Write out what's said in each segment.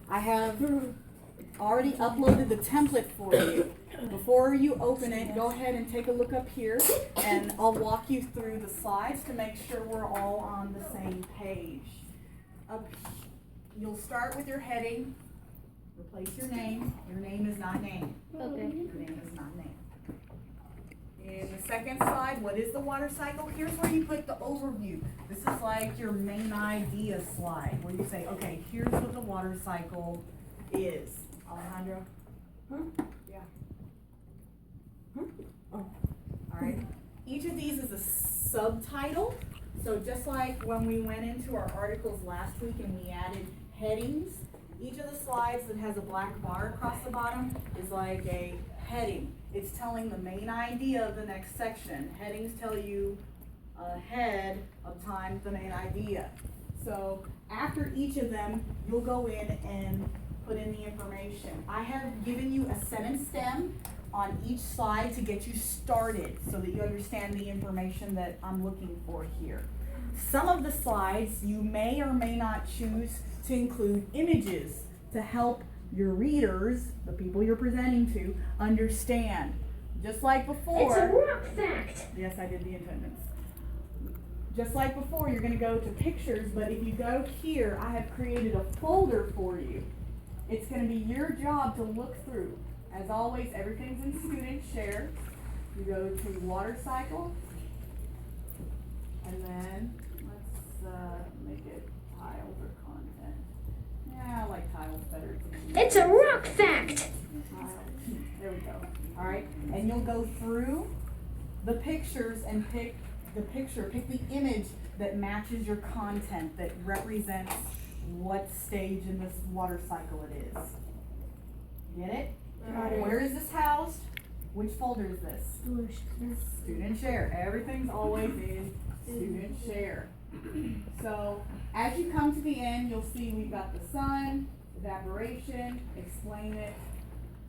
I have already uploaded the template for you. Before you open it, go ahead and take a look up here, and I'll walk you through the slides to make sure we're all on the same page. You'll start with your heading. Replace your name. Your name is not name. Okay. Your name is not name. In the second slide, what is the water cycle? Here's where you put the overview. This is like your main idea slide, where you say, okay, here's what the water cycle is. Alejandro? Yeah. Oh. All right. Each of these is a subtitle. So just like when we went into our articles last week and we added headings, each of the slides that has a black bar across the bottom is like a heading. It's telling the main idea of the next section. Headings tell you ahead of time the main idea. So after each of them, you'll go in and put in the information. I have given you a sentence stem on each slide to get you started so that you understand the information that I'm looking for here. Some of the slides you may or may not choose to include images to help your readers, the people you're presenting to, understand. Just like before. It's a rock fact. Yes, I did the attendance. Just like before, you're going to go to pictures, but if you go here, I have created a folder for you. It's going to be your job to look through. As always, everything's in student share. You go to water cycle, and then let's make it tiles or content. Yeah, I like tiles better. It's a rock fact. There we go. All right, and you'll go through the pictures and pick the image that matches your content, that represents what stage in this water cycle it is. Get it? Where is this housed? Which folder is this? Student share. Everything's always in student share. So as you come to the end, you'll see we've got the sun, evaporation, explain it,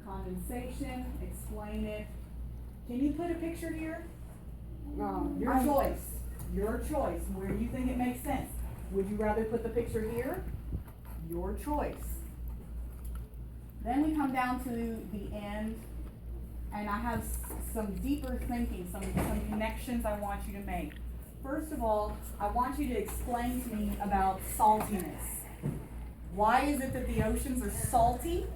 condensation, explain it. Can you put a picture here? Your choice. Your choice. Where do you think it makes sense? Would you rather put the picture here? Your choice. Then we come down to the end, and I have some deeper thinking, some connections I want you to make. First of all, I want you to explain to me about saltiness. Why is it that the oceans are salty,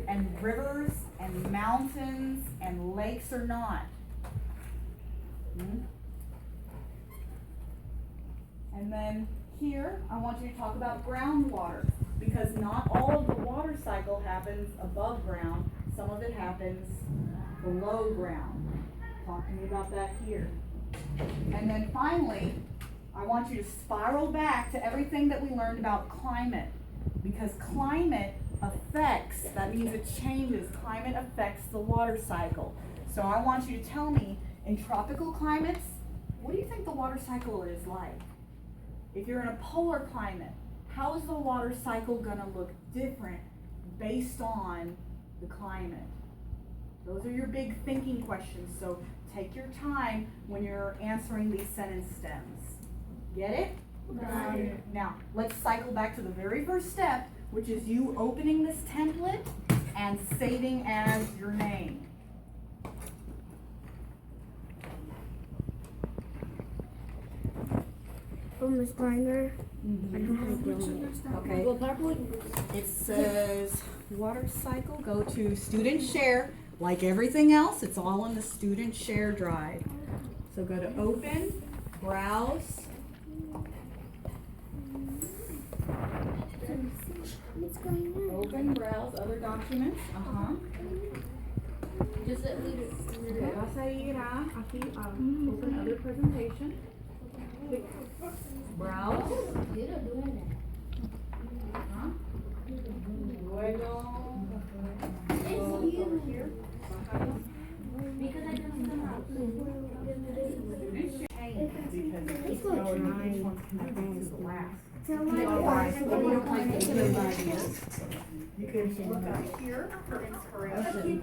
and rivers and mountains and lakes are not? And then here, I want you to talk about groundwater, because not all of the water cycle happens above ground. Some of it happens below ground. Talk to me about that here. And then finally, I want you to spiral back to everything that we learned about climate, because climate affects, that means it changes, climate affects the water cycle. So I want you to tell me, in tropical climates, what do you think the water cycle is like? If you're in a polar climate, how is the water cycle going to look different based on the climate? Those are your big thinking questions, so take your time when you're answering these sentence stems. Get it? Got it. Now, let's cycle back to the very first step, which is you opening this template and saving as your name. Oh, Miss Binder. I don't have to Okay. Well, probably. It says water cycle, go to student share. Like everything else, it's all in the student share drive. So go to open, browse. What's going on? Open, browse, other documents. Just leave it. Okay, vas a ir a aquí, open other presentation. Browse. Luego, go over here. Because I don't come out. Because it's going, each one's connected to the last. Otherwise, if you don't like any of those ideas, you can look up here for inspiration.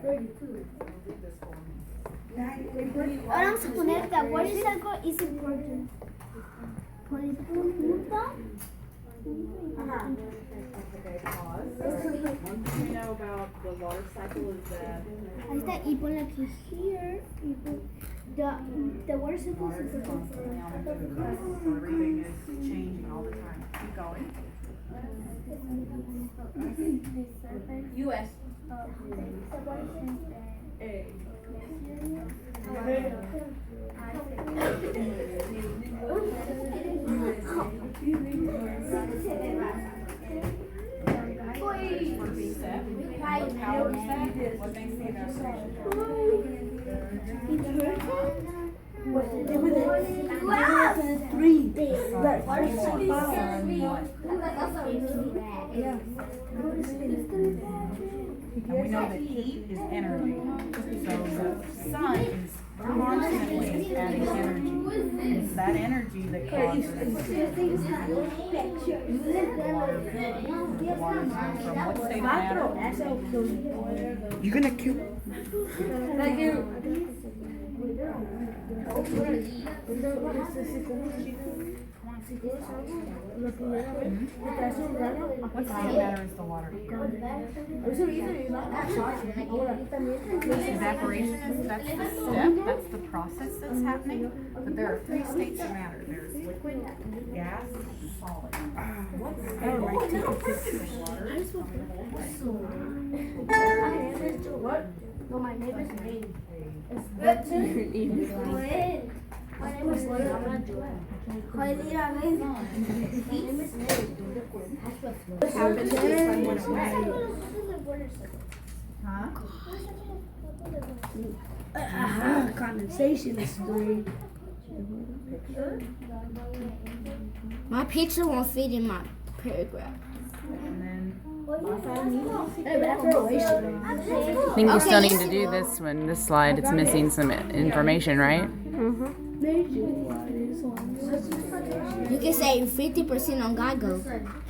Ahora vamos a poner the water cycle is important. Por el punto. Okay, pause. One thing we know about the water cycle is that Ahí está, y ponle aquí here. Y the water cycle is important for so everything is changing all the time. Keep going. U.S. First step. What powers that? What makes the evaporation And we know that heat is energy. So the sun is constantly adding energy. It's that energy that causes the water to come from what state of matter? You're gonna kill. What state of matter is the water? Evaporation is that's the step, that's the process that's happening. But there are three states of matter. There's liquid, gas, and solid. What state of water? Well, my neighbor's name is My name is Joel. I'm not Joel. My name is What happens when the sun went away? Huh? Condensation is 3. My picture won't fit in my paragraph. And then Hey, but that's revelation. I think you still need to do this one, this slide. It's missing some information, right? You can say 50% on Geico.